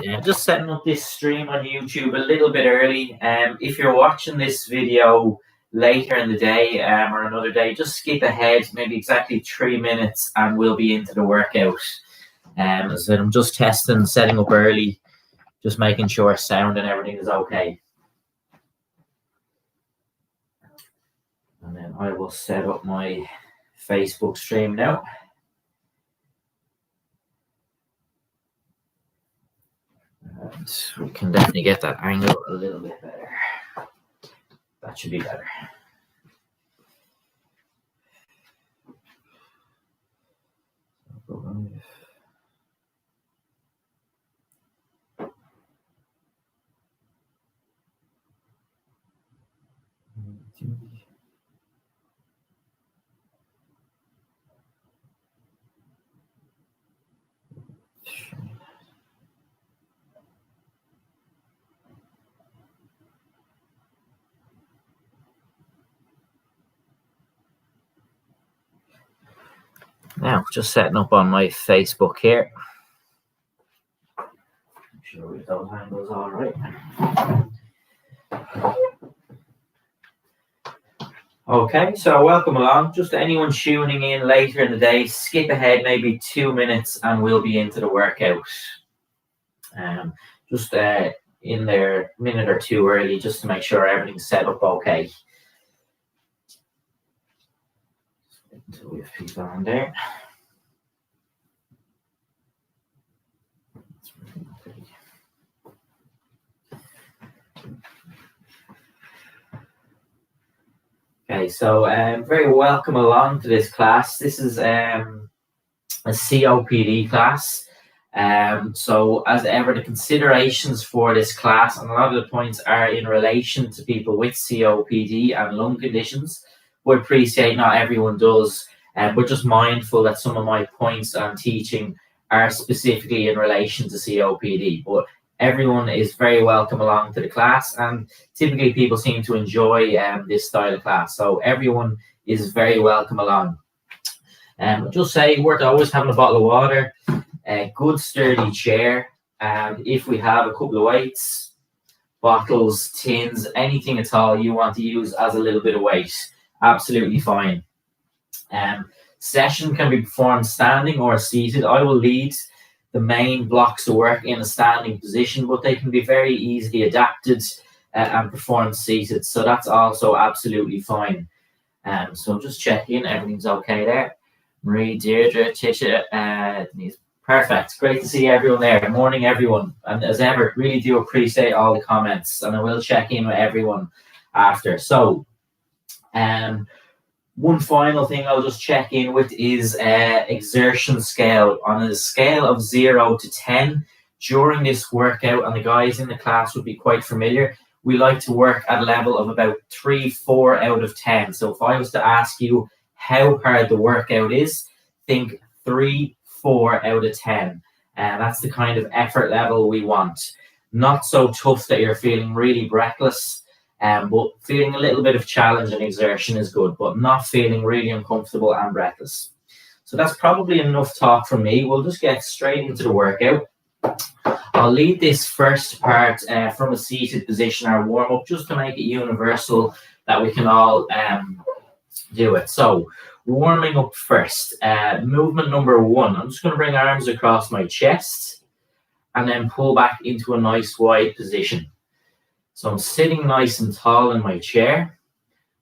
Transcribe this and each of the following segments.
Yeah, just setting up this stream on YouTube a little bit early. If you're watching this video later in the day or another day, just skip ahead maybe exactly 3 minutes and we'll be into the workout. As I said, I'm just testing, setting up early, just making sure sound and everything is okay. And then I will set up my Facebook stream now. And we can definitely get that angle a little bit better. That should be better. Now, just setting up on my Facebook here. Make sure we have those angles all right. Okay, so welcome along. Just anyone tuning in later in the day, skip ahead maybe 2 minutes and we'll be into the workout. Just in there a minute or two early just to make sure everything's set up okay. Until we have people on there. Okay, so very welcome along to this class. This is a COPD class. So as ever, the considerations for this class and a lot of the points are in relation to people with COPD and lung conditions. We appreciate not everyone does, but just mindful that some of my points I'm teaching are specifically in relation to COPD. But everyone is very welcome along to the class, and typically people seem to enjoy this style of class. So everyone is very welcome along. Just say worth always having a bottle of water, a good sturdy chair, and if we have a couple of weights, bottles, tins, anything at all you want to use as a little bit of weight, absolutely fine. Session can be performed standing or seated. I will lead the main blocks of work in a standing position, but they can be very easily adapted and performed seated. So that's also absolutely fine. So just checking, everything's okay there. Marie, Deirdre, Tisha, Denise. Perfect. Great to see everyone there. Good morning, everyone. And as ever, really do appreciate all the comments, and I will check in with everyone after. So, one final thing I'll just check in with is exertion scale. On a scale of 0 to 10 during this workout, and the guys in the class would be quite familiar, we like to work at a level of about 3-4 out of 10. So if I was to ask you how hard the workout is, think 3-4 out of 10. And that's the kind of effort level we want. Not so tough that you're feeling really breathless, but feeling a little bit of challenge and exertion is good, but not feeling really uncomfortable and breathless. So that's probably enough talk from me. We'll just get straight into the workout. I'll lead this first part from a seated position, our warm-up, just to make it universal that we can all do it. So warming up first. Movement number 1. I'm just going to bring arms across my chest and then pull back into a nice wide position. So I'm sitting nice and tall in my chair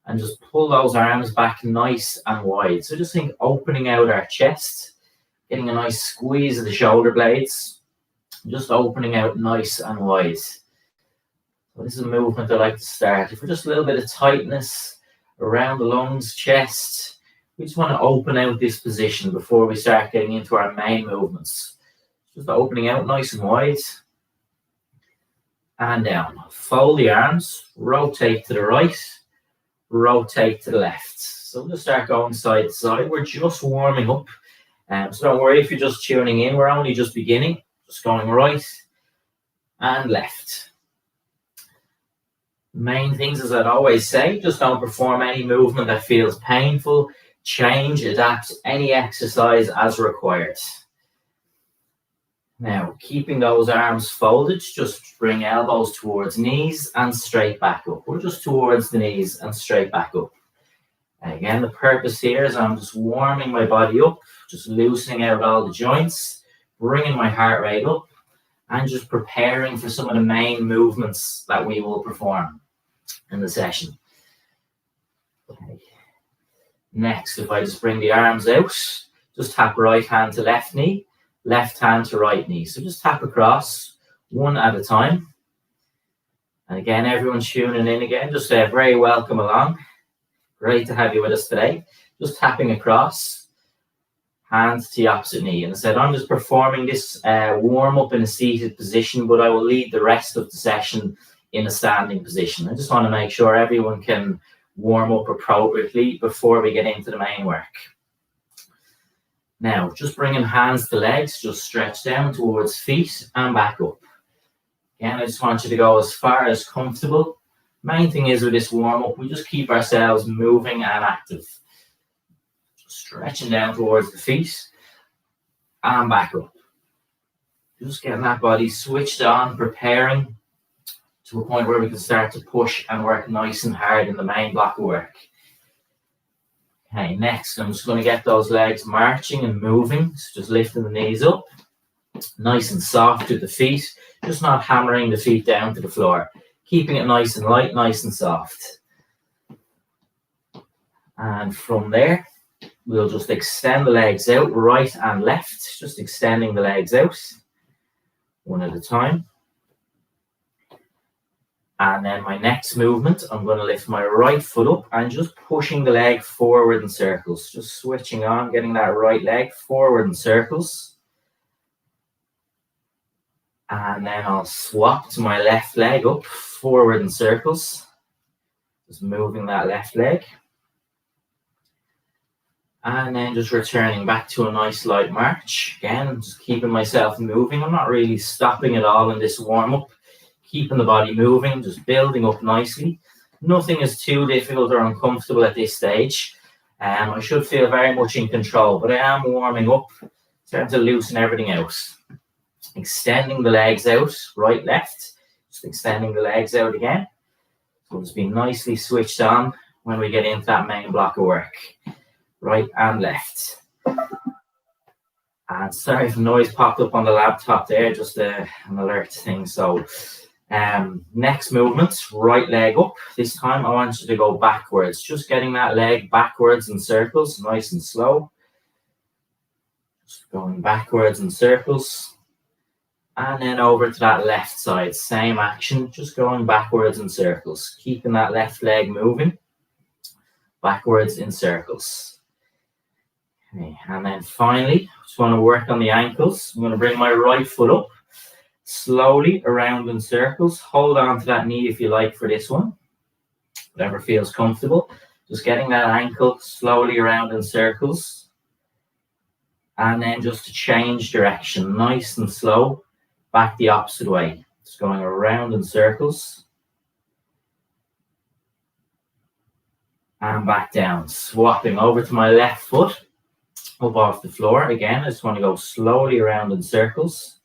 and just pull those arms back nice and wide. So just think opening out our chest, getting a nice squeeze of the shoulder blades, just opening out nice and wide. So this is a movement I like to start. If we're just a little bit of tightness around the lungs, chest, we just want to open out this position before we start getting into our main movements. Just opening out nice and wide. And down. Fold the arms, rotate to the right, rotate to the left. So we'll just start going side to side. We're just warming up. So don't worry if you're just tuning in. We're only just beginning. Just going right and left. Main things, as I'd always say, just don't perform any movement that feels painful. Change, adapt any exercise as required. Now, keeping those arms folded, just bring elbows towards knees and straight back up. Or just towards the knees and straight back up. And again, the purpose here is I'm just warming my body up, just loosening out all the joints, bringing my heart rate up, and just preparing for some of the main movements that we will perform in the session. Okay. Next, if I just bring the arms out, just tap right hand to left knee, left hand to right knee. So just tap across one at a time. And again, everyone tuning in again, just very welcome along. Great to have you with us today. Just tapping across, hands to the opposite knee. And I said, I'm just performing this warm-up in a seated position, but I will lead the rest of the session in a standing position. I just want to make sure everyone can warm up appropriately before we get into the main work. Now, just bringing hands to legs, just stretch down towards feet and back up. Again, I just want you to go as far as comfortable. Main thing is with this warm-up, we just keep ourselves moving and active. Just stretching down towards the feet and back up. Just getting that body switched on, preparing to a point where we can start to push and work nice and hard in the main block of work. Okay, next, I'm just going to get those legs marching and moving. So just lifting the knees up, nice and soft to the feet, just not hammering the feet down to the floor. Keeping it nice and light, nice and soft. And from there, we'll just extend the legs out, right and left, just extending the legs out, one at a time. And then my next movement, I'm going to lift my right foot up and just pushing the leg forward in circles. Just switching on, getting that right leg forward in circles. And then I'll swap to my left leg up, forward in circles. Just moving that left leg. And then just returning back to a nice light march. Again, just keeping myself moving. I'm not really stopping at all in this warm-up. Keeping the body moving, just building up nicely. Nothing is too difficult or uncomfortable at this stage. I should feel very much in control, but I am warming up, starting to loosen everything out. Extending the legs out, right, left. Just extending the legs out again. So just be nicely switched on when we get into that main block of work. Right and left. And sorry if the noise popped up on the laptop there, just an alert thing. So next movement, right leg up. This time I want you to go backwards. Just getting that leg backwards in circles, nice and slow. Just going backwards in circles. And then over to that left side, same action, just going backwards in circles. Keeping that left leg moving, backwards in circles. Okay, and then finally, just want to work on the ankles. I'm going to bring my right foot up, slowly around in circles. Hold on to that knee if you like for this one, whatever feels comfortable. Just getting that ankle slowly around in circles. And then just to change direction, nice and slow. Back the opposite way, just going around in circles. And back down, swapping over to my left foot, up off the floor. Again, I just want to go slowly around in circles.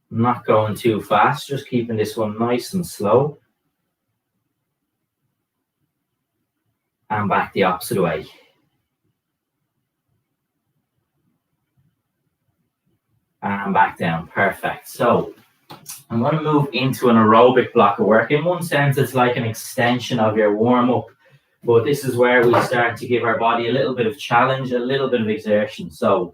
Not going too fast, just keeping this one nice and slow. And back the opposite way. And back down. Perfect. So I'm going to move into an aerobic block of work. In one sense, it's like an extension of your warm-up, but this is where we start to give our body a little bit of challenge, a little bit of exertion. So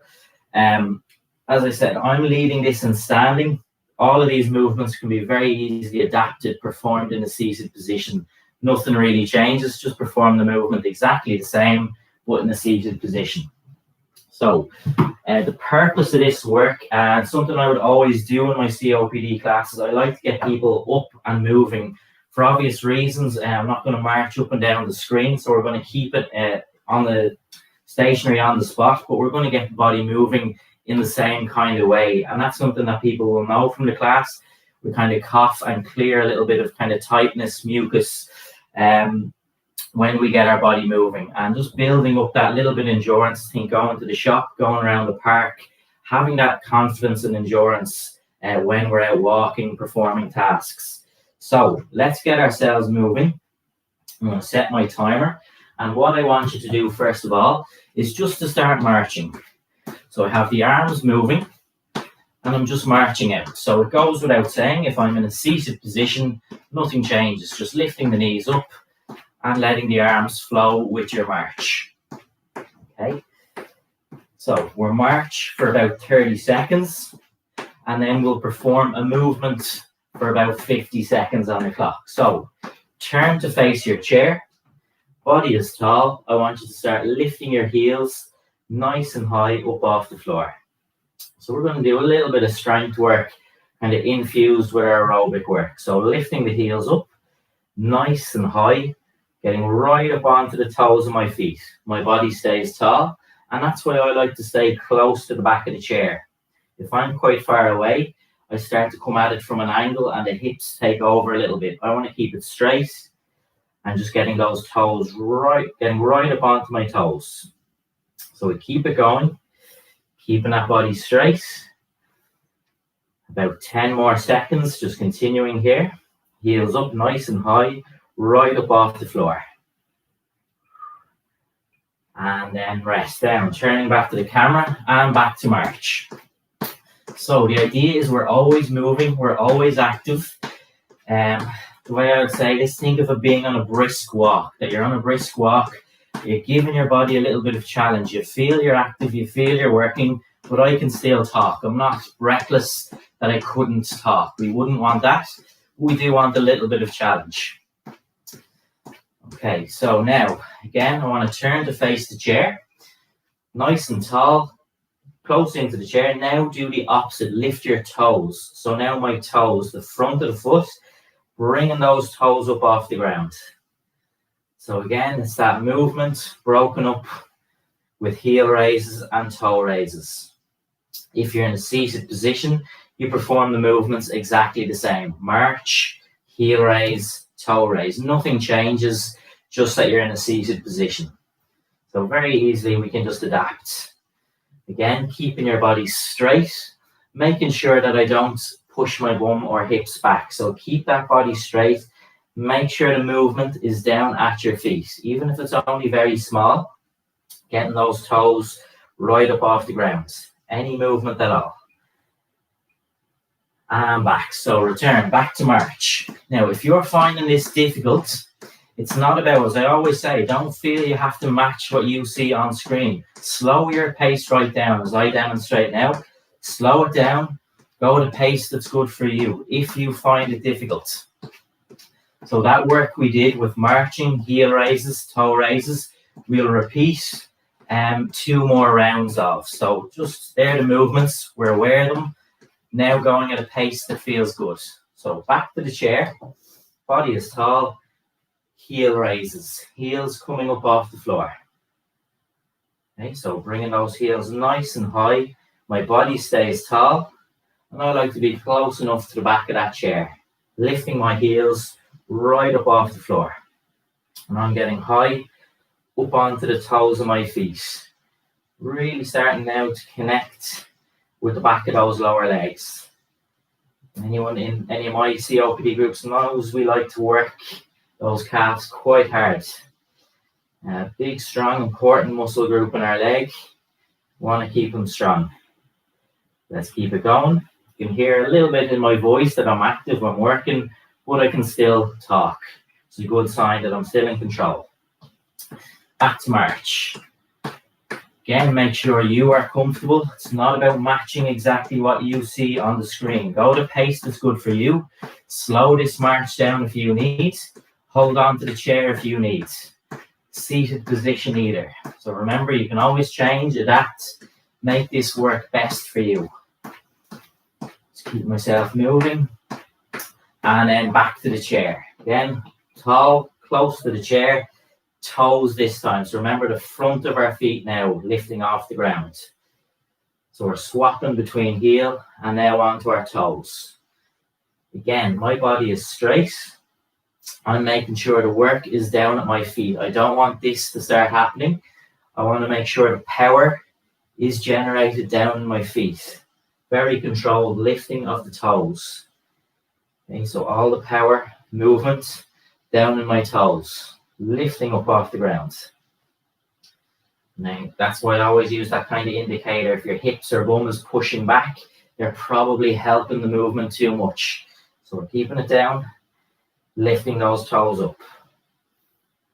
as I said, I'm leading this in standing. All of these movements can be very easily adapted, performed in a seated position. Nothing really changes, just perform the movement exactly the same, but in a seated position. So the purpose of this work, and something I would always do in my COPD classes, I like to get people up and moving for obvious reasons. I'm not going to march up and down the screen, so we're going to keep it on the stationary on the spot, but we're going to get the body moving in the same kind of way. And that's something that people will know from the class. We kind of cough and clear a little bit of kind of tightness, mucus, when we get our body moving, and just building up that little bit of endurance. Think going to the shop, going around the park, having that confidence and endurance when we're out walking, performing tasks. So let's get ourselves moving. I'm going to set my timer. And what I want you to do first of all is just to start marching. So I have the arms moving and I'm just marching out. So it goes without saying, if I'm in a seated position, nothing changes. Just lifting the knees up and letting the arms flow with your march. Okay. So we'll march for about 30 seconds and then we'll perform a movement for about 50 seconds on the clock. So turn to face your chair, body is tall. I want you to start lifting your heels nice and high up off the floor. So we're going to do a little bit of strength work kind of infused with our aerobic work. So lifting the heels up nice and high, getting right up onto the toes of my feet. My body stays tall, and that's why I like to stay close to the back of the chair. If I'm quite far away, I start to come at it from an angle and the hips take over a little bit. I want to keep it straight and just getting those toes getting right up onto my toes. So we keep it going, keeping that body straight. About 10 more seconds, just continuing here. Heels up nice and high, right up off the floor. And then rest down, turning back to the camera and back to march. So the idea is we're always moving, we're always active. The way I would say this, think of it being on a brisk walk, that you're on a brisk walk, you're giving your body a little bit of challenge. You feel you're active, you feel you're working, but I can still talk. I'm not reckless that I couldn't talk. We wouldn't want that. We do want a little bit of challenge. Okay, so now, again, I want to turn to face the chair. Nice and tall, close into the chair. Now do the opposite, lift your toes. So now my toes, the front of the foot, bringing those toes up off the ground. So again, it's that movement broken up with heel raises and toe raises. If you're in a seated position, you perform the movements exactly the same. March, heel raise, toe raise. Nothing changes, just that you're in a seated position. So very easily we can just adapt. Again, keeping your body straight, making sure that I don't push my bum or hips back. So keep that body straight. Make sure the movement is down at your feet, even if it's only very small. Getting those toes right up off the ground. Any movement at all. And back. So return back to march. Now, if you're finding this difficult, it's not about, as I always say, don't feel you have to match what you see on screen. Slow your pace right down, as I demonstrate now. Slow it down. Go at a pace that's good for you if you find it difficult. So that work we did with marching, heel raises, toe raises, we'll repeat 2 more rounds of. So just there the movements, we're aware of them. Now going at a pace that feels good. So back to the chair, body is tall, heel raises, heels coming up off the floor. Okay, so bringing those heels nice and high, my body stays tall, and I like to be close enough to the back of that chair, lifting my heels right up off the floor. And I'm getting high up onto the toes of my feet. Really starting now to connect with the back of those lower legs. Anyone in any of my COPD groups knows we like to work those calves quite hard. Big, strong, important muscle group in our leg. Want to keep them strong. Let's keep it going. You can hear a little bit in my voice that I'm active, I'm working, but I can still talk. It's a good sign that I'm still in control. Back to march. Again, make sure you are comfortable. It's not about matching exactly what you see on the screen. Go at a pace that's good for you. Slow this march down if you need. Hold on to the chair if you need. Seated position either. So remember, you can always change, adapt, make this work best for you. Just keep myself moving. And then back to the chair. Again, tall, close to the chair. Toes this time. So remember the front of our feet now lifting off the ground. So we're swapping between heel and now onto our toes. Again, my body is straight. I'm making sure the work is down at my feet. I don't want this to start happening. I want to make sure the power is generated down in my feet. Very controlled lifting of the toes. Okay, so all the power, movement down in my toes, lifting up off the ground. Now, that's why I always use that kind of indicator. If your hips or bum is pushing back, they're probably helping the movement too much. So we're keeping it down, lifting those toes up.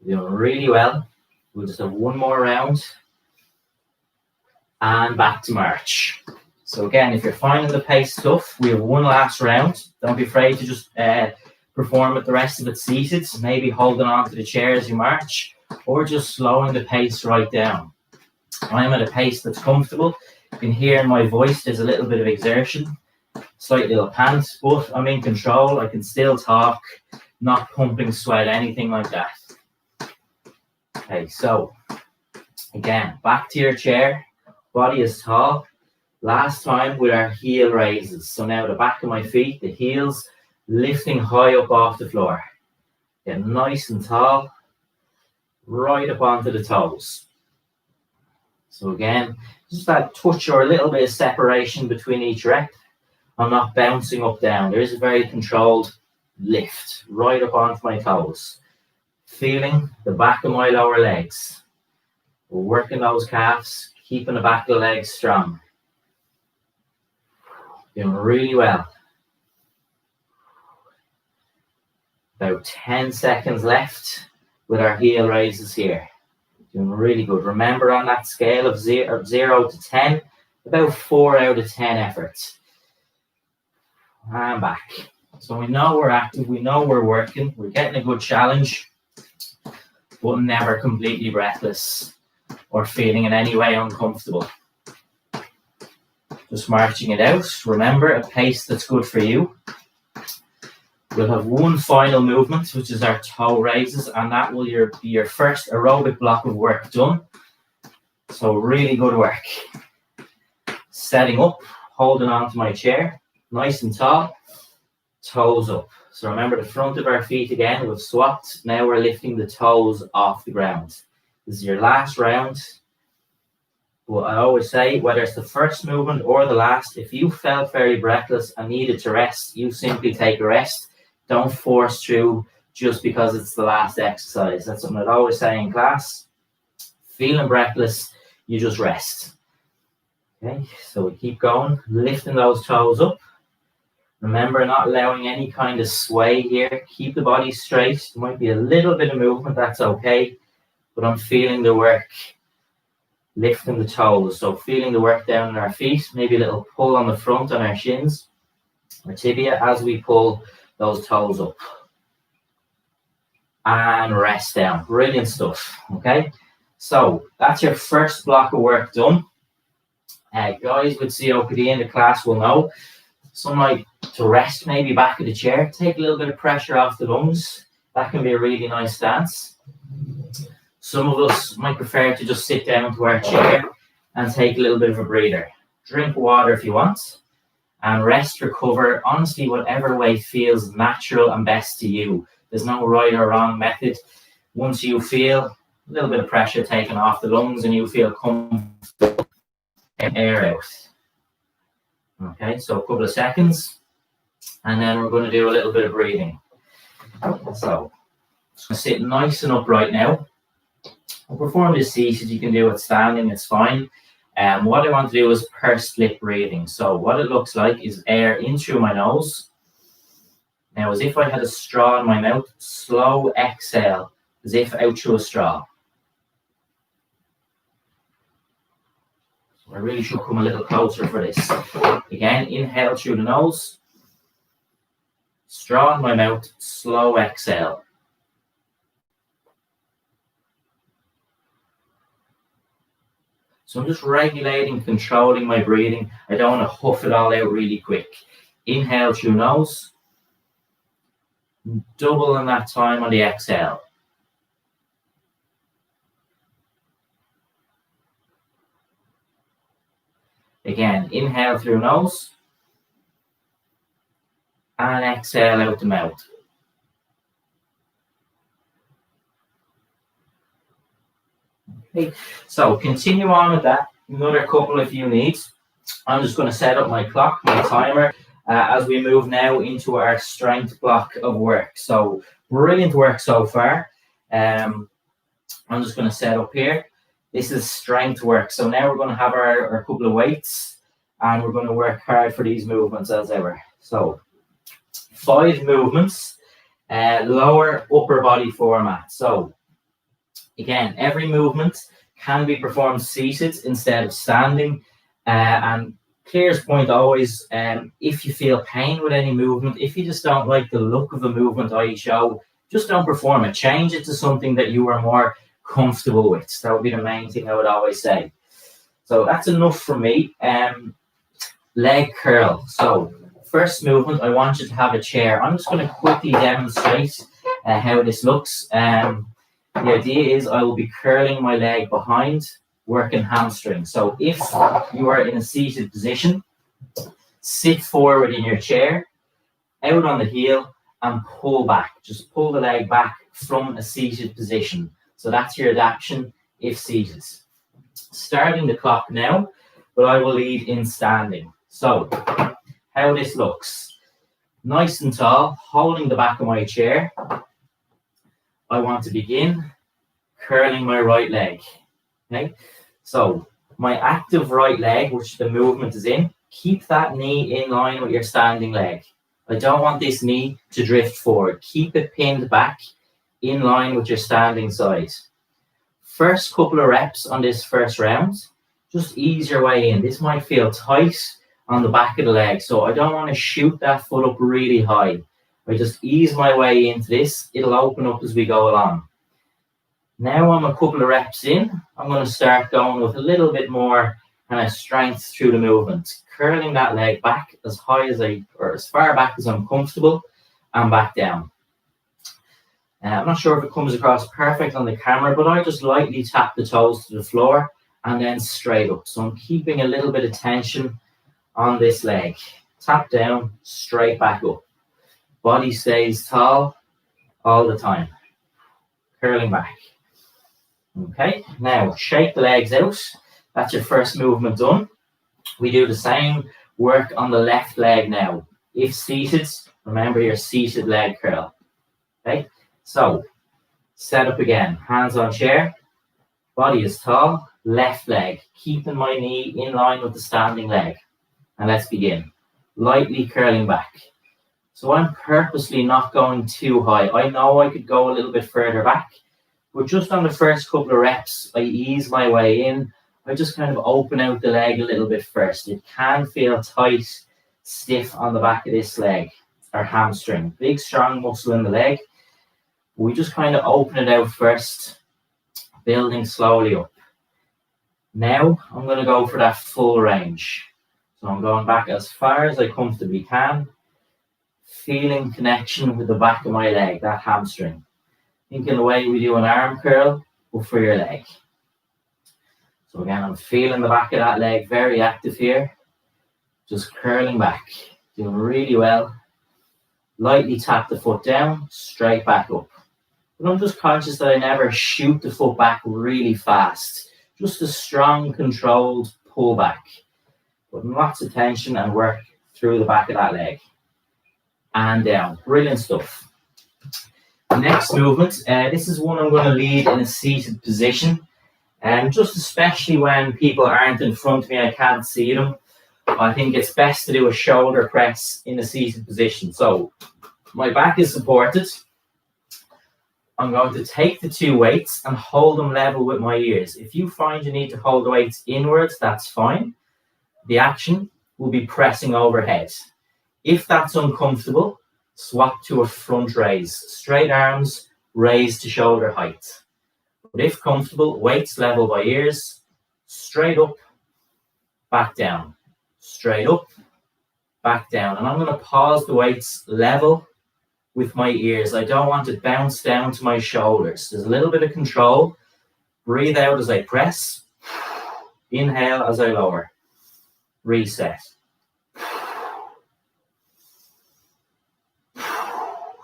You're doing really well. We'll just have one more round. And back to march. So again, if you're finding the pace tough, we have one last round. Don't be afraid to just perform with the rest of it seated, maybe holding on to the chair as you march, or just slowing the pace right down. I'm at a pace that's comfortable. You can hear in my voice there's a little bit of exertion, slight little pant, but I'm in control. I can still talk, not pumping sweat, anything like that. Okay, so again, back to your chair, body is tall. Last time with our heel raises. So now the back of my feet, the heels lifting high up off the floor. Get nice and tall, right up onto the toes. So again, just that touch or a little bit of separation between each rep. I'm not bouncing up down. There is a very controlled lift right up onto my toes. Feeling the back of my lower legs. We're working those calves, keeping the back of the legs strong. Doing really well. About 10 seconds left with our heel raises here. Doing really good. Remember, on that scale of 0 to 10, about 4 out of 10 efforts. And back. So we know we're active, we know we're working, we're getting a good challenge, but never completely breathless or feeling in any way uncomfortable. Just marching it out. Remember, a pace that's good for you. We'll have one final movement, which is our toe raises, and that will be your first aerobic block of work done. So really good work. Setting up, holding on to my chair, nice and tall, toes up. So remember the front of our feet again, we've swapped. Now we're lifting the toes off the ground. This is your last round. But I always say, whether it's the first movement or the last, if you felt very breathless and needed to rest, you simply take a rest. Don't force through just because it's the last exercise. That's something I'd always say in class. Feeling breathless, you just rest. Okay, so we keep going, lifting those toes up. Remember, not allowing any kind of sway here. Keep the body straight. There might be a little bit of movement, that's okay. But I'm feeling the work. Lifting the toes, so feeling the work down in our feet, maybe a little pull on the front on our shins, our tibia as we pull those toes up. And rest down. Brilliant stuff, okay? So that's your first block of work done. Guys with COPD in the class will know, some like to rest maybe back of the chair, take a little bit of pressure off the lungs. That can be a really nice stance. Some of us might prefer to just sit down to our chair and take a little bit of a breather. Drink water if you want, and rest, recover, honestly, whatever way feels natural and best to you. There's no right or wrong method. Once you feel a little bit of pressure taken off the lungs and you feel comfortable, air out. Okay, so a couple of seconds, and then we're going to do a little bit of breathing. So, just going to sit nice and upright now. I'll perform this seated, you can do it standing, it's fine. What I want to do is pursed lip breathing. So what it looks like is air in through my nose. Now, as if I had a straw in my mouth, slow exhale, as if out through a straw. So I really should come a little closer for this. Again, inhale through the nose, straw in my mouth, slow exhale. So I'm just regulating, controlling my breathing. I don't want to huff it all out really quick. Inhale through nose. Double in that time on the exhale. Again, inhale through nose. And exhale out the mouth. Okay, so continue on with that. Another couple if you need. I'm just going to set up my clock, my timer, as we move now into our strength block of work. So brilliant work so far. I'm just going to set up here. This is strength work. So now we're going to have our couple of weights and we're going to work hard for these movements as ever. So 5 movements, lower upper body format. So again, every movement can be performed seated instead of standing. And clearest point always, if you feel pain with any movement, if you just don't like the look of the movement I show, just don't perform it. Change it to something that you are more comfortable with. That would be the main thing I would always say. So that's enough for me. Leg curl. So first movement, I want you to have a chair. I'm just going to quickly demonstrate how this looks. The idea is I will be curling my leg behind, working hamstring. So if you are in a seated position, sit forward in your chair, out on the heel, and pull back. Just pull the leg back from a seated position. So that's your adaptation if seated. Starting the clock now, but I will lead in standing. So how this looks. Nice and tall, holding the back of my chair. I want to begin curling my right leg. Okay, so my active right leg, which the movement is in, keep that knee in line with your standing leg. I don't want this knee to drift forward. Keep it pinned back in line with your standing side. First couple of reps on this first round, just ease your way in. This might feel tight on the back of the leg, so I don't want to shoot that foot up really high. I just ease my way into this. It'll open up as we go along. Now I'm a couple of reps in, I'm going to start going with a little bit more kind of strength through the movement, curling that leg back as high as as far back as I'm comfortable, and back down. I'm not sure if it comes across perfect on the camera, but I just lightly tap the toes to the floor and then straight up. So I'm keeping a little bit of tension on this leg. Tap down, straight back up. Body stays tall all the time. Curling back. Okay, now shake the legs out. That's your first movement done. We do the same work on the left leg now. If seated, remember your seated leg curl. Okay, so set up again. Hands on chair. Body is tall. Left leg. Keeping my knee in line with the standing leg. And let's begin. Lightly curling back. So I'm purposely not going too high. I know I could go a little bit further back, but just on the first couple of reps, I ease my way in. I just kind of open out the leg a little bit first. It can feel tight, stiff on the back of this leg, or hamstring. Big, strong muscle in the leg. We just kind of open it out first, building slowly up. Now I'm going to go for that full range. So I'm going back as far as I comfortably can, feeling connection with the back of my leg, that hamstring. Think in the way we do an arm curl, but for your leg. So again, I'm feeling the back of that leg, very active here. Just curling back, doing really well. Lightly tap the foot down, straight back up. But I'm just conscious that I never shoot the foot back really fast. Just a strong, controlled pull back. Putting lots of tension and work through the back of that leg. And down. Brilliant stuff. Next movement, this is one I'm going to lead in a seated position. And just especially when people aren't in front of me, I can't see them. I think it's best to do a shoulder press in a seated position. So my back is supported. I'm going to take the 2 weights and hold them level with my ears. If you find you need to hold the weights inwards, that's fine. The action will be pressing overhead. If that's uncomfortable, swap to a front raise. Straight arms, raise to shoulder height. But if comfortable, weights level by ears, straight up, back down. Straight up, back down. And I'm going to pause the weights level with my ears. I don't want to bounce down to my shoulders. There's a little bit of control. Breathe out as I press. Inhale as I lower. Reset.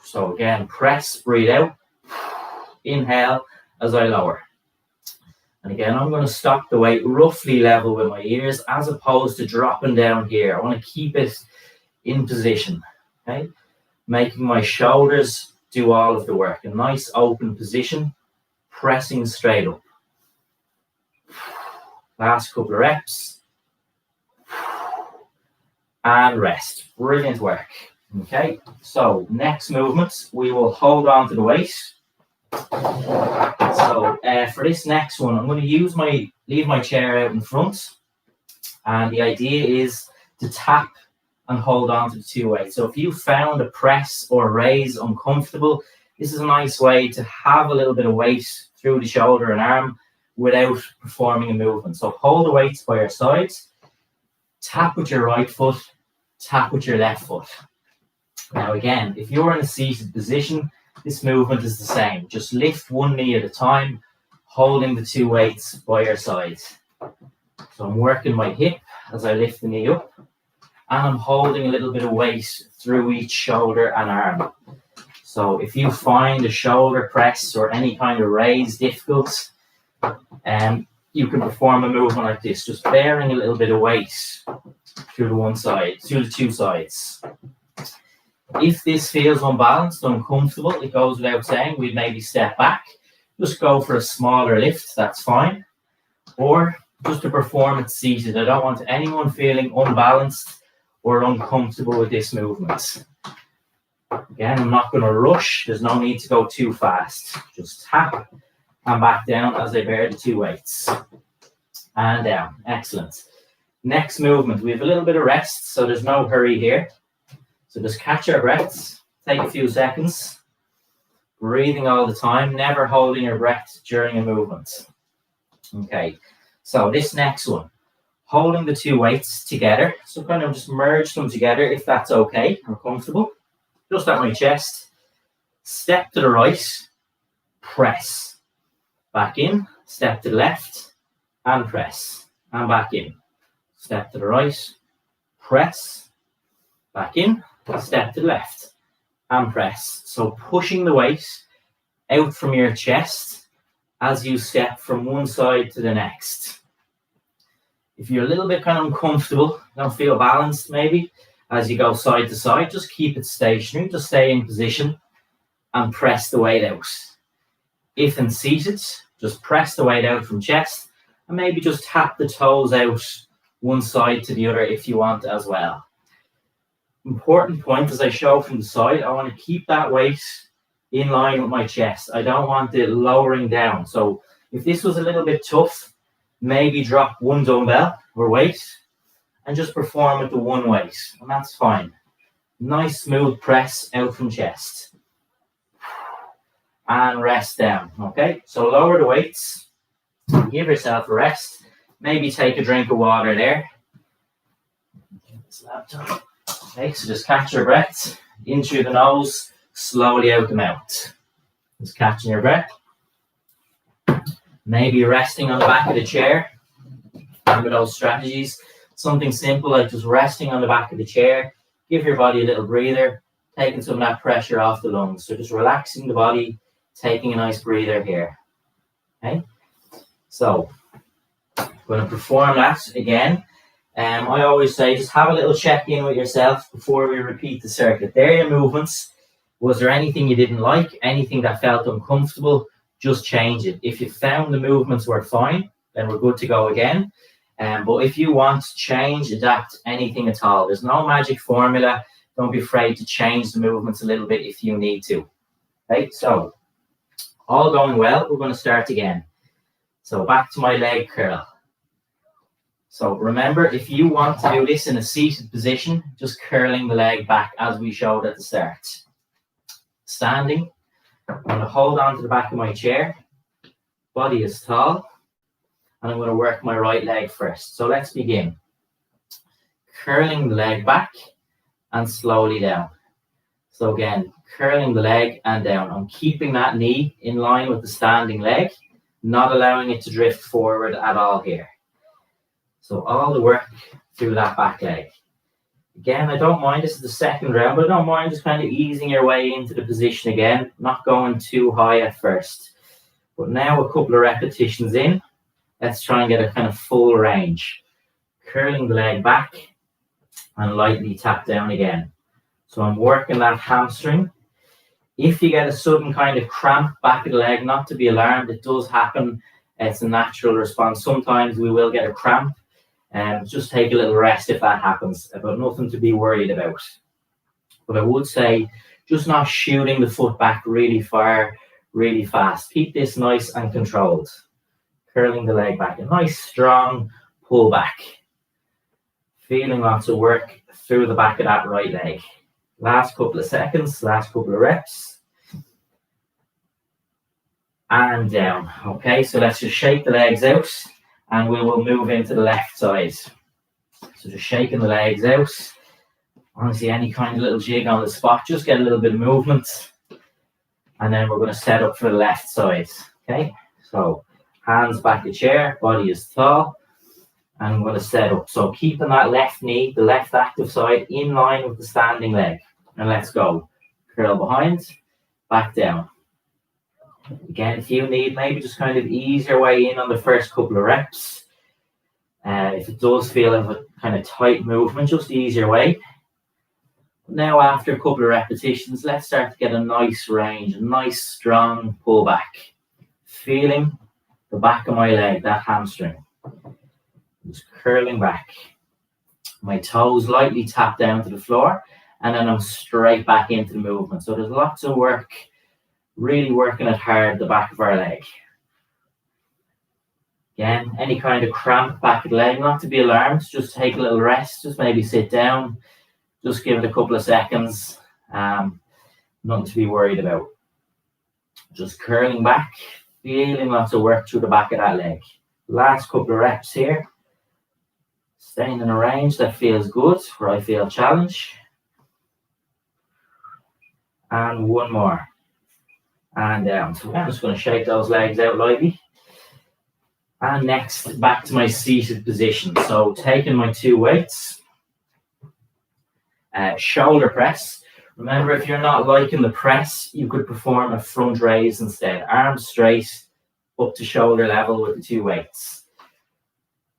So again, press, breathe out. Inhale as I lower. And again, I'm going to stop the weight roughly level with my ears as opposed to dropping down here. I want to keep it in position, okay? Making my shoulders do all of the work. A nice open position, pressing straight up. Last couple of reps. And rest. Brilliant work. Okay, so next movement, we will hold on to the weight. So for this next one, I'm going to leave my chair out in front. And the idea is to tap and hold on to the two weights. So if you found a press or raise uncomfortable, this is a nice way to have a little bit of weight through the shoulder and arm without performing a movement. So hold the weights by your sides, tap with your right foot, tap with your left foot. Now again, if you're in a seated position, this movement is the same. Just lift one knee at a time, holding the two weights by your sides. So I'm working my hip as I lift the knee up, and I'm holding a little bit of weight through each shoulder and arm. So if you find a shoulder press or any kind of raise difficult, you can perform a movement like this, just bearing a little bit of weight through the two sides. If this feels unbalanced, uncomfortable, it goes without saying, we'd maybe step back, just go for a smaller lift, that's fine. Or just to perform it seated. I don't want anyone feeling unbalanced or uncomfortable with this movement. Again, I'm not going to rush, there's no need to go too fast. Just tap and back down as I bear the two weights. And down, excellent. Next movement, we have a little bit of rest, so there's no hurry here. So just catch your breaths, take a few seconds, breathing all the time, never holding your breath during a movement. Okay, so this next one, holding the two weights together. So kind of just merge them together if that's okay or comfortable. Just at my chest, step to the right, press. Back in, step to the left, and press. And back in. Step to the right, press. Back in, step to the left, and press. So pushing the weight out from your chest as you step from one side to the next. If you're a little bit kind of uncomfortable, don't feel balanced maybe, as you go side to side, just keep it stationary, just stay in position and press the weight out. If in seated, just press the weight out from chest and maybe just tap the toes out one side to the other if you want as well. Important point, as I show from the side, I want to keep that weight in line with my chest. I don't want it lowering down. So if this was a little bit tough, maybe drop one dumbbell or weight and just perform with the one weight, and that's fine. Nice smooth press out from chest. And rest down, okay? So lower the weights, give yourself a rest, maybe take a drink of water there. Okay, so just catch your breath, in through the nose, slowly out the mouth. Just catching your breath. Maybe resting on the back of the chair. Remember those strategies. Something simple like just resting on the back of the chair. Give your body a little breather, taking some of that pressure off the lungs. So just relaxing the body, taking a nice breather here. Okay, so I'm going to perform that again. I always say just have a little check-in with yourself before we repeat the circuit. There are your movements. Was there anything you didn't like? Anything that felt uncomfortable? Just change it. If you found the movements were fine, then we're good to go again. But if you want to change, adapt anything at all, there's no magic formula. Don't be afraid to change the movements a little bit if you need to. Okay, so all going well, we're going to start again. So back to my leg curl. So remember, if you want to do this in a seated position, just curling the leg back as we showed at the start. Standing, I'm going to hold on to the back of my chair. Body is tall. And I'm going to work my right leg first. So let's begin. Curling the leg back and slowly down. So again, curling the leg and down. I'm keeping that knee in line with the standing leg, not allowing it to drift forward at all here. So all the work through that back leg. Again, I don't mind, this is the second round, but I don't mind just kind of easing your way into the position again, not going too high at first. But now a couple of repetitions in, Let's try and get a kind of full range. Curling the leg back and lightly tap down again. So I'm working that hamstring. If you get a sudden kind of cramp back of the leg, not to be alarmed, it does happen. It's a natural response. Sometimes we will get a cramp, and just take a little rest if that happens, but nothing to be worried about. But I would say just not shooting the foot back really far, really fast. Keep this nice and controlled. Curling the leg back, a nice strong pull back. Feeling lots of work through the back of that right leg. Last couple of seconds, last couple of reps. And down. Okay, so let's just shake the legs out and we will move into the left side. So just shaking the legs out. Honestly, any kind of little jig on the spot, just get a little bit of movement. And then we're going to set up for the left side. Okay, so hands back the chair, body is tall. And I'm going to set up. So keeping that left knee, the left active side, in line with the standing leg. And let's go. Curl behind, back down. Again, if you need, maybe just kind of ease your way in on the first couple of reps. If it does feel like a kind of tight movement, just ease your way. Now, after a couple of repetitions, let's start to get a nice range, a nice strong pull back. Feeling the back of my leg, that hamstring. Just curling back. My toes lightly tap down to the floor, and then I'm straight back into the movement. So there's lots of work, really working it hard, the back of our leg. Again, any kind of cramp back of the leg, not to be alarmed, just take a little rest, just maybe sit down, just give it a couple of seconds, nothing to be worried about. Just curling back, feeling lots of work through the back of that leg. Last couple of reps here. Staying in a range that feels good, where I feel challenge. And one more. And down. So I'm just going to shake those legs out lightly. And next, back to my seated position. So taking my two weights. Shoulder press. Remember, if you're not liking the press, you could perform a front raise instead. Arms straight, up to shoulder level with the two weights.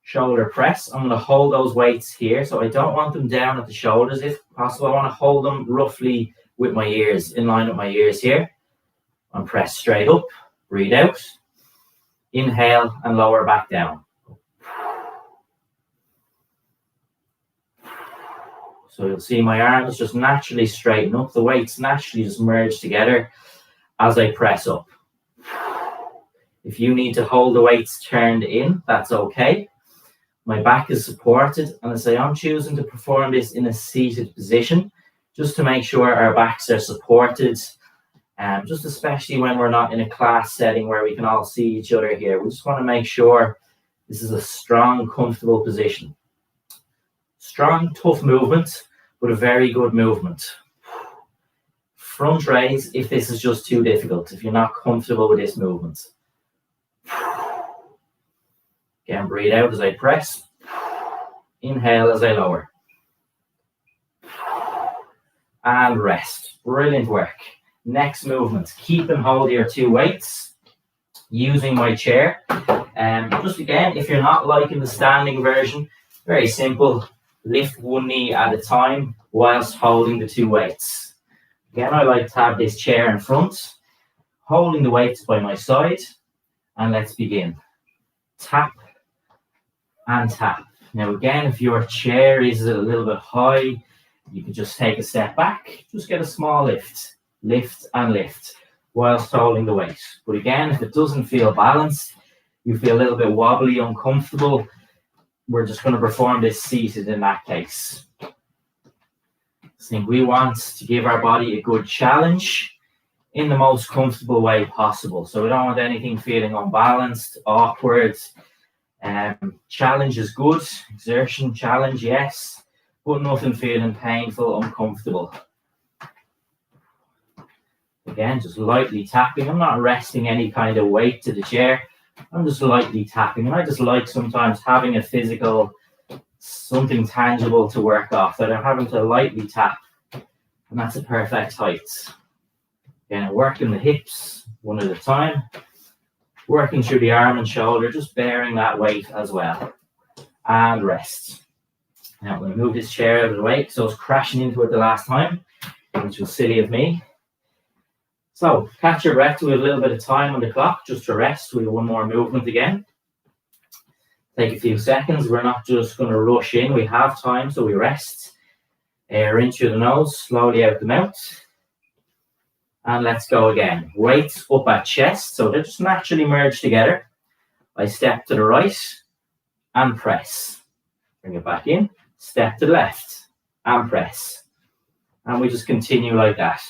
Shoulder press. I'm going to hold those weights here. So I don't want them down at the shoulders if possible. I want to hold them roughly with my ears, in line with my ears here. And press straight up, breathe out. Inhale and lower back down. So you'll see my arms just naturally straighten up. The weights naturally just merge together as I press up. If you need to hold the weights turned in, that's okay. My back is supported, and as I am choosing to perform this in a seated position, just to make sure our backs are supported, just especially when we're not in a class setting where we can all see each other here. We just want to make sure this is a strong, comfortable position. Strong, tough movement, but a very good movement. Front raise if this is just too difficult, if you're not comfortable with this movement. Again, breathe out as I press. Inhale as I lower. And rest. Brilliant work. Next movement. Keep and hold your two weights. Using my chair. Just again, if you're not liking the standing version, very simple. Lift one knee at a time whilst holding the two weights. Again, I like to have this chair in front. Holding the weights by my side. And let's begin. Tap and tap. Now again, if your chair is a little bit high, you can just take a step back, just get a small lift. Lift and lift whilst holding the weight. But again, if it doesn't feel balanced, you feel a little bit wobbly, uncomfortable, we're just going to perform this seated in that case. I think we want to give our body a good challenge in the most comfortable way possible. So we don't want anything feeling unbalanced, awkward. Challenge is good, exertion, challenge, yes, but nothing feeling painful, uncomfortable. Again, just lightly tapping. I'm not resting any kind of weight to the chair. I'm just lightly tapping. And I just like sometimes having a physical, something tangible to work off, that I'm having to lightly tap. And that's a perfect height. Again, working the hips one at a time. Working through the arm and shoulder, just bearing that weight as well. And rest. Now I'm going to move this chair out of the way, so I was crashing into it the last time, which was silly of me. So catch your breath. We have a little bit of time on the clock just to rest. We have one more movement again. Take a few seconds. We're not just going to rush in. We have time, so we rest. Air in through the nose, slowly out the mouth. And let's go again. Weights up at chest, so they just naturally merge together. I step to the right and press. Bring it back in. Step to the left and press. And we just continue like that.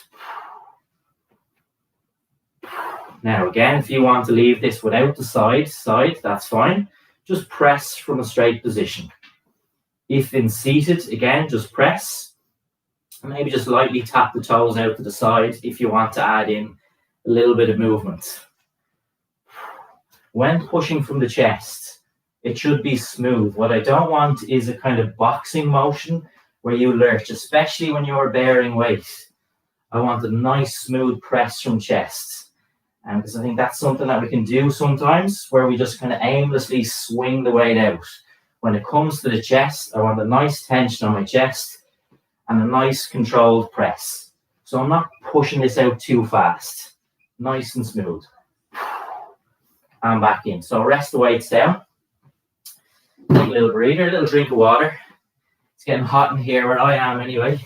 Now again, if you want to leave this without the side, that's fine. Just press from a straight position. If in seated, again, just press. And maybe just lightly tap the toes out to the side if you want to add in a little bit of movement. When pushing from the chest, it should be smooth. What I don't want is a kind of boxing motion where you lurch, especially when you're bearing weight. I want a nice smooth press from chest. Because I think that's something that we can do sometimes, where we just kind of aimlessly swing the weight out. When it comes to the chest, I want a nice tension on my chest and a nice controlled press. So I'm not pushing this out too fast. Nice and smooth. And back in. So rest the weights down. Take a little breather, a little drink of water. It's getting hot in here where I am anyway.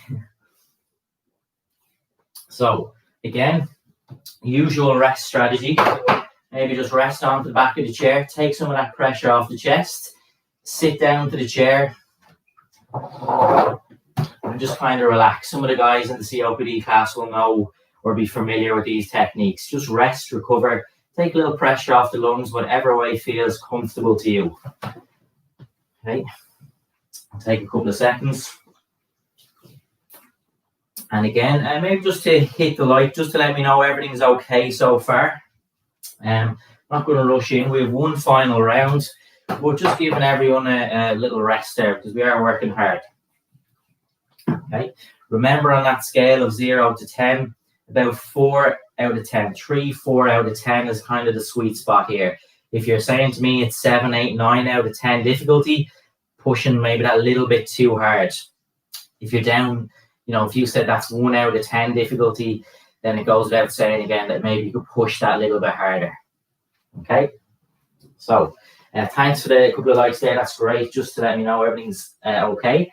So again, usual rest strategy. Maybe just rest onto the back of the chair. Take some of that pressure off the chest. Sit down to the chair. And just kind of relax. Some of the guys in the COPD class will know or be familiar with these techniques. Just rest, recover. Take a little pressure off the lungs, whatever way feels comfortable to you. Okay. Take a couple of seconds. And again, maybe just to hit the light, just to let me know everything's okay so far. Not going to rush in. We have one final round, but just giving everyone a little rest there because we are working hard. Okay. Remember, on that scale of 0 to 10, about 4 out of 10. 3, 4 out of 10 is kind of the sweet spot here. If you're saying to me it's 7, 8, 9 out of 10 difficulty, pushing maybe that little bit too hard. If you're down, if you said that's 1 out of 10 difficulty, then it goes without saying again that maybe you could push that a little bit harder. Okay. So thanks for the couple of likes there. That's great. Just to let me know everything's okay.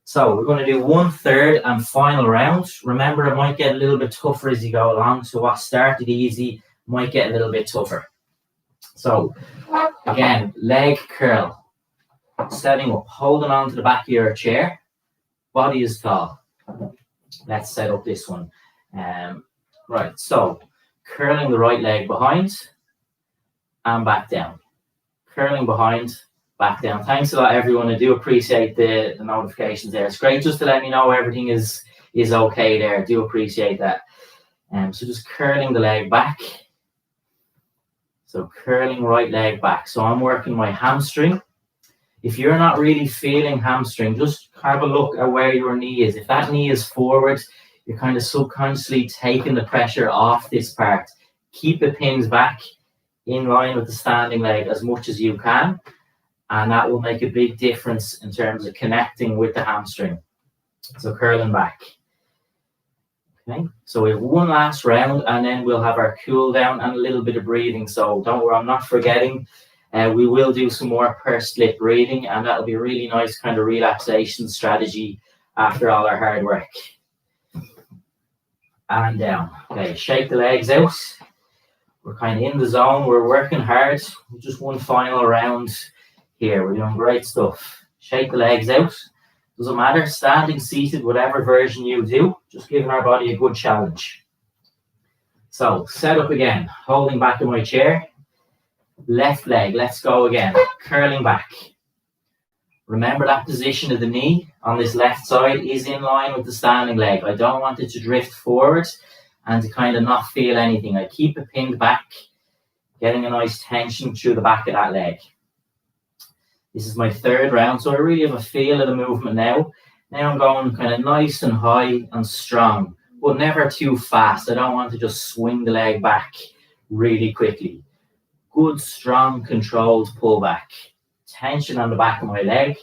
So we're going to do 1/3 and final round. Remember, it might get a little bit tougher as you go along. So what started easy might get a little bit tougher. So again, leg curl. Setting up, holding on to the back of your chair. Body is tall. Let's set up this one. Right, so curling the right leg behind and back down. Curling behind, back down. Thanks a lot, everyone. I do appreciate the notifications there. It's great just to let me know everything is okay there. I do appreciate that. So just curling the leg back. So curling right leg back. So I'm working my hamstring. If you're not really feeling hamstring, just have a look at where your knee is. If that knee is forward, you're kind of subconsciously taking the pressure off this part. Keep the pins back in line with the standing leg as much as you can. And that will make a big difference in terms of connecting with the hamstring. So curling back. Okay, so we have one last round and then we'll have our cool down and a little bit of breathing. So don't worry, I'm not forgetting. We will do some more pursed lip breathing, and that'll be a really nice kind of relaxation strategy after all our hard work. And down. Okay, shake the legs out. We're kind of in the zone. We're working hard. Just one final round here. We're doing great stuff. Shake the legs out. Doesn't matter, standing, seated, whatever version you do, just giving our body a good challenge. So set up again, holding back in my chair. Left leg, let's go again. Curling back. Remember that position of the knee on this left side is in line with the standing leg. I don't want it to drift forward and to kind of not feel anything. I keep it pinned back, getting a nice tension through the back of that leg. This is my 3rd round, so I really have a feel of the movement now. Now I'm going kind of nice and high and strong, but never too fast. I don't want to just swing the leg back really quickly. Good, strong, controlled pull back. Tension on the back of my leg.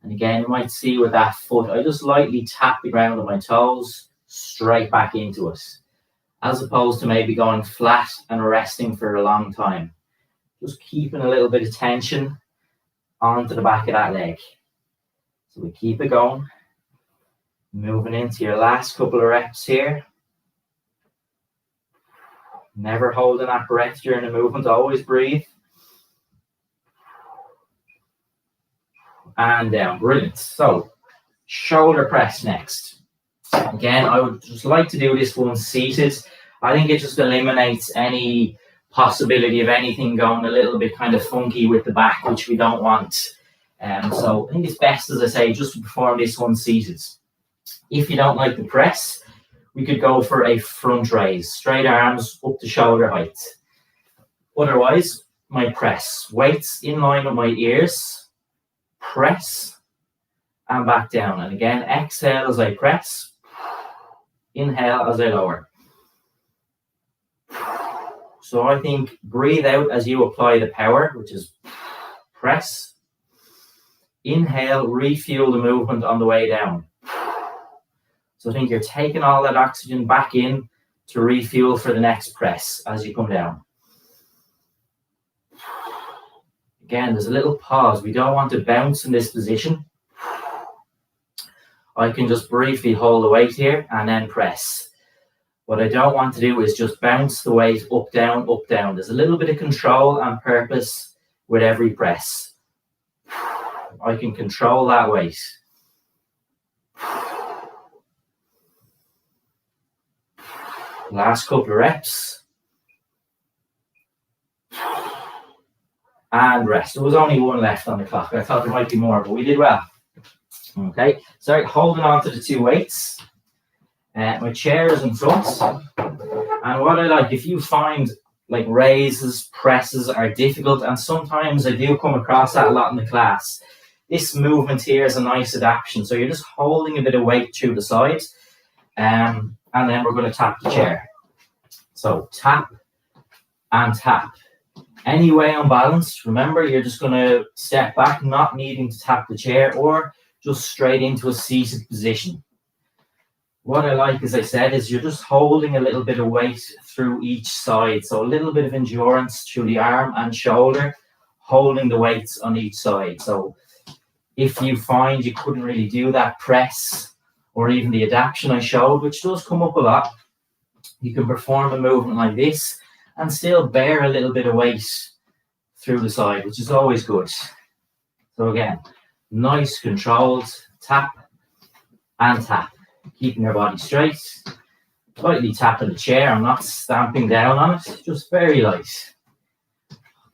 And again, you might see with that foot, I just lightly tap the ground with my toes, straight back into it, as opposed to maybe going flat and resting for a long time. Just keeping a little bit of tension onto the back of that leg. So we keep it going. Moving into your last couple of reps here. Never holding that breath during the movement, always breathe. And down, brilliant. So, shoulder press next. Again, I would just like to do this one seated. I think it just eliminates any possibility of anything going a little bit kind of funky with the back, which we don't want. So I think it's best, as I say, just to perform this one seated. If you don't like the press, we could go for a front raise, straight arms up to shoulder height. Otherwise, my press, weights in line with my ears, press, and back down. And again, exhale as I press, inhale as I lower. So I think breathe out as you apply the power, which is press. Inhale, refuel the movement on the way down. So I think you're taking all that oxygen back in to refuel for the next press as you come down. Again, there's a little pause. We don't want to bounce in this position. I can just briefly hold the weight here and then press. What I don't want to do is just bounce the weight up, down, up, down. There's a little bit of control and purpose with every press. I can control that weight. Last couple of reps. And rest. There was only one left on the clock. I thought there might be more, but we did well. Okay, so holding on to the two weights. My chair is in front. And what I like, if you find like raises, presses are difficult, and sometimes I do come across that a lot in the class, this movement here is a nice adaptation. So you're just holding a bit of weight through the side, and then we're going to tap the chair. So tap and tap. Any way unbalanced, remember you're just going to step back, not needing to tap the chair, or just straight into a seated position. What I like, as I said, is you're just holding a little bit of weight through each side. So a little bit of endurance through the arm and shoulder, holding the weights on each side. So if you find you couldn't really do that press or even the adaptation I showed, which does come up a lot, you can perform a movement like this and still bear a little bit of weight through the side, which is always good. So again, nice controlled tap and tap. Keeping your body straight, lightly tapping the chair. I'm not stamping down on it, just very light.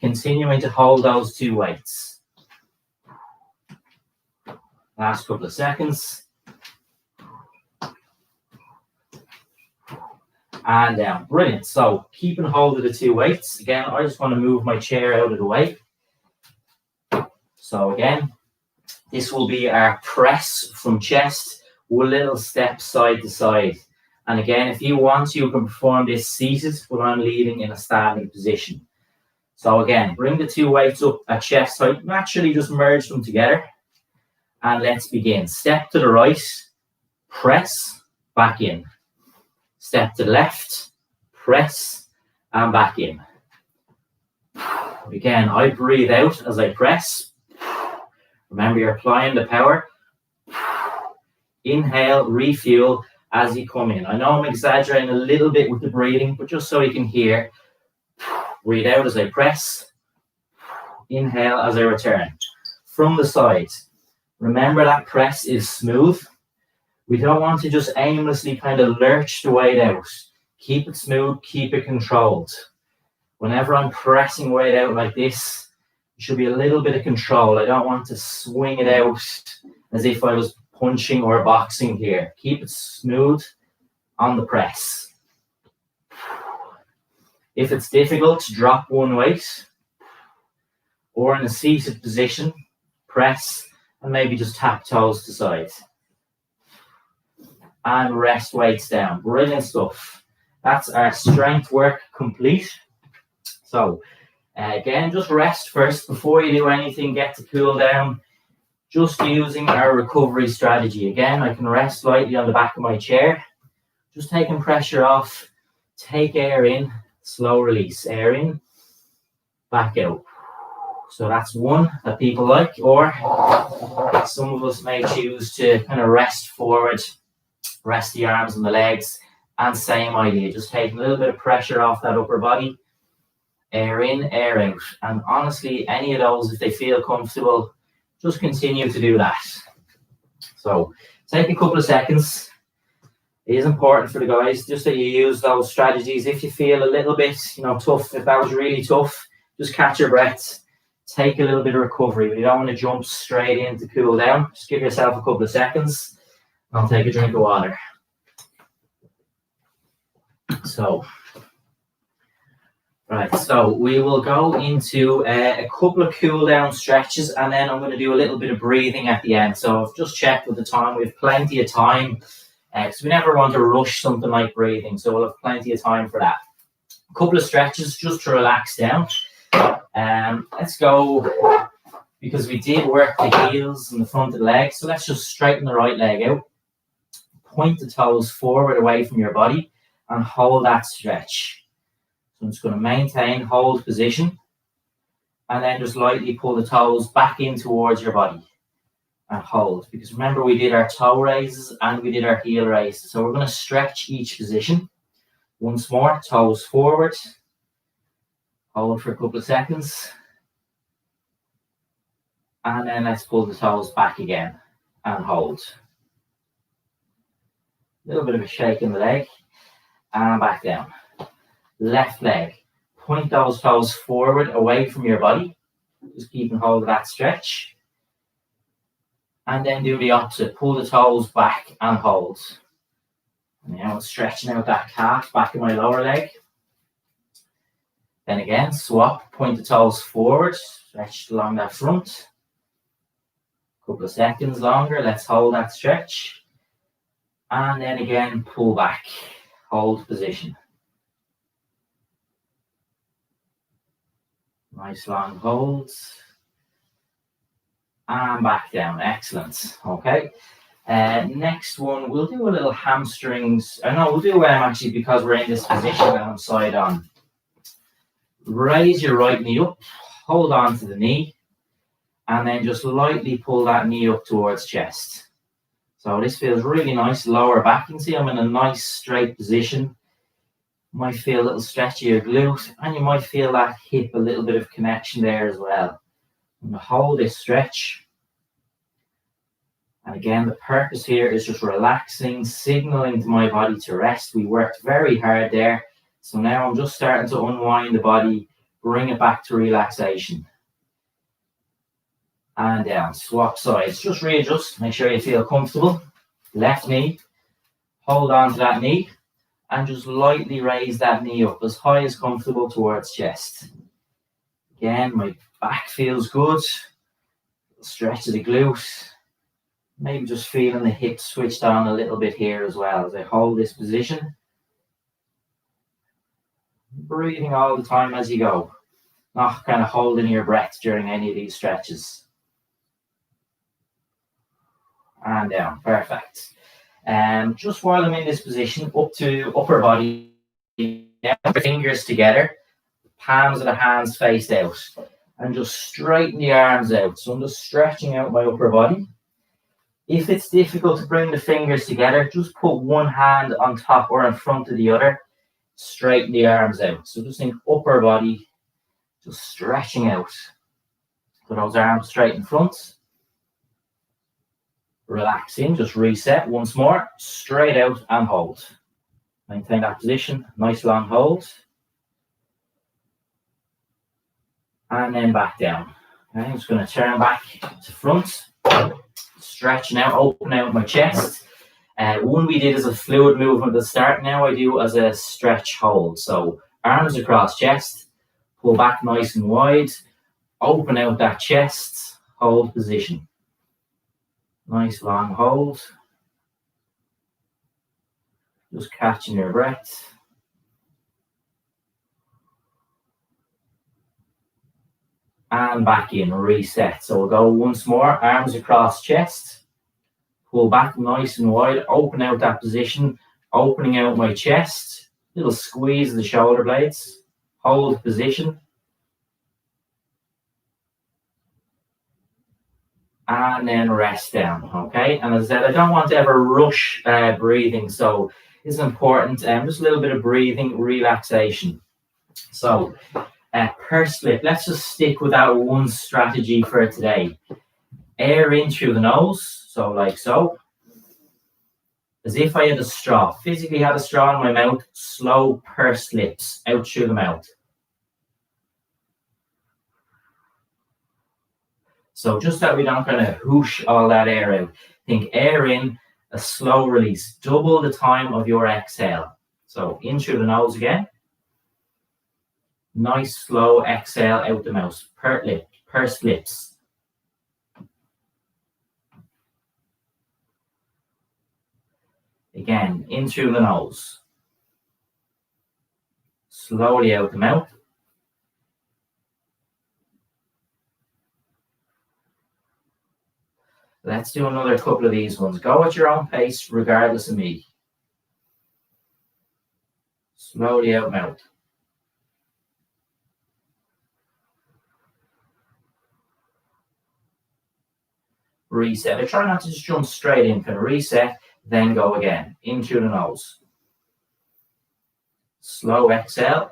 Continuing to hold those two weights. Last couple of seconds. And down. Brilliant. So keeping hold of the two weights. Again, I just want to move my chair out of the way. So again, this will be our press from chest. One little step side to side. And again, if you want, you can perform this seated, but I'm leading in a standing position. So again, bring the two weights up at chest height. Naturally, just merge them together. And let's begin. Step to the right, press, back in. Step to the left, press, and back in. Again, I breathe out as I press. Remember, you're applying the power. Inhale, refuel as you come in. I know I'm exaggerating a little bit with the breathing, but just so you can hear, breathe out as I press, inhale as I return. From the side, remember that press is smooth. We don't want to just aimlessly kind of lurch the weight out. Keep it smooth, keep it controlled. Whenever I'm pressing weight out like this, there should be a little bit of control. I don't want to swing it out as if I was punching or boxing here. Keep it smooth on the press. If it's difficult, drop one weight, or in a seated position, press and maybe just tap toes to side. And rest weights down. Brilliant stuff. That's our strength work complete. So Again, just rest first before you do anything. Get to cool down. Just using our recovery strategy. Again, I can rest lightly on the back of my chair. Just taking pressure off. Take air in. Slow release. Air in. Back out. So that's one that people like. Or some of us may choose to kind of rest forward. Rest the arms and the legs. And same idea. Just taking a little bit of pressure off that upper body. Air in, air out. And honestly, any of those, if they feel comfortable, just continue to do that. So take a couple of seconds. It is important for the guys just that you use those strategies. If you feel a little bit, tough, if that was really tough, just catch your breath. Take a little bit of recovery, but you don't want to jump straight in to cool down. Just give yourself a couple of seconds. I'll take a drink of water. Right, so we will go into a couple of cool down stretches, and then I'm going to do a little bit of breathing at the end. So I've just checked with the time. We have plenty of time, because we never want to rush something like breathing. So we'll have plenty of time for that. A couple of stretches just to relax down. Let's go, because we did work the heels and the front of the leg. So let's just straighten the right leg out. Point the toes forward away from your body and hold that stretch. So I'm just going to maintain, hold position, and then just lightly pull the toes back in towards your body and hold. Because remember, we did our toe raises and we did our heel raises. So we're going to stretch each position. Once more, toes forward. Hold for a couple of seconds. And then let's pull the toes back again and hold. A little bit of a shake in the leg and back down. Left leg, point those toes forward away from your body. Just keeping hold of that stretch. And then do the opposite. Pull the toes back and hold. And now I'm stretching out that calf, back of my lower leg. Then again, swap, point the toes forward, stretch along that front. A couple of seconds longer, let's hold that stretch. And then again, pull back, hold position. Nice long holds. And back down. Excellent. Okay. Next one, we'll do a little hamstrings. We'll do actually, because we're in this position and I'm side on. Raise your right knee up. Hold on to the knee. And then just lightly pull that knee up towards chest. So this feels really nice. Lower back. You can see I'm in a nice straight position. Might feel a little stretch of your glute, and you might feel that hip, a little bit of connection there as well. I'm going to hold this stretch. And again, the purpose here is just relaxing, signaling to my body to rest. We worked very hard there. So now I'm just starting to unwind the body, bring it back to relaxation. And down, swap sides. Just readjust, make sure you feel comfortable. Left knee, hold on to that knee. And just lightly raise that knee up as high as comfortable towards chest. Again, my back feels good. Stretch of the glute. Maybe just feeling the hips switched on a little bit here as well as I hold this position. Breathing all the time as you go. Not kind of holding your breath during any of these stretches. And down. Perfect. Just while I'm in this position, up to upper body, fingers together, palms of the hands faced out, and just straighten the arms out. So I'm just stretching out my upper body. If it's difficult to bring the fingers together, just put one hand on top or in front of the other, straighten the arms out. So just think upper body, just stretching out. So those arms straight in front. Relaxing, just reset once more, straight out and hold. Maintain that position, nice long hold. And then back down. Okay, I'm just going to turn back to front, stretch now, open out my chest. One we did as a fluid movement at the start, now I do as a stretch hold. So arms across chest, pull back nice and wide, open out that chest, hold position. Nice long hold. Just catching your breath. and back in, reset. So we'll go once more, arms across chest, pull back nice and wide, open out that position, opening out my chest, little squeeze of the shoulder blades, hold position, and then rest down, okay? And as I said, I don't want to ever rush breathing, so it's important, just a little bit of breathing, relaxation. So, purse slip, let's just stick with that one strategy for today. Air in through the nose, so like so. As if I had a straw, physically had a straw in my mouth, slow purse slips out through the mouth. So just that we don't kind of whoosh all that air out. Think air in, a slow release, double the time of your exhale. So in through the nose again. Nice slow exhale out the mouth, purse lips. Again, in through the nose. Slowly out the mouth. Let's do another couple of these ones. Go at your own pace, regardless of me. Slowly out mouth. Reset. I try not to just jump straight in. Kind of reset, then go again. In through the nose. Slow exhale.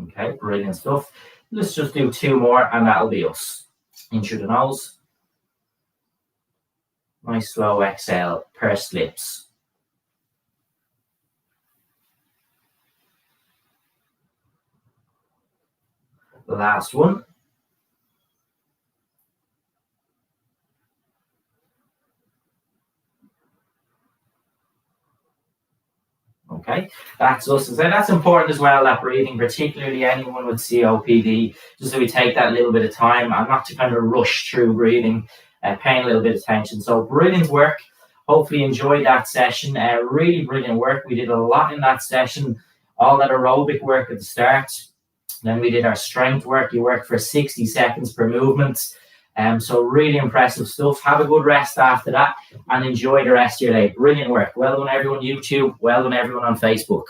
Okay, brilliant stuff. Let's just do two more and that'll be us. In through the nose. Nice slow exhale, pursed lips. The last one. Okay, that's us. So that's important as well, that breathing, particularly anyone with COPD, just so we take that little bit of time and not to kind of rush through breathing, paying a little bit of attention. So brilliant work. Hopefully enjoyed that session. Really brilliant work. We did a lot in that session, all that aerobic work at the start. Then we did our strength work. You work for 60 seconds per movement. So really impressive stuff. Have a good rest after that and enjoy the rest of your day. Brilliant work. Well done, everyone on YouTube. Well done, everyone on Facebook.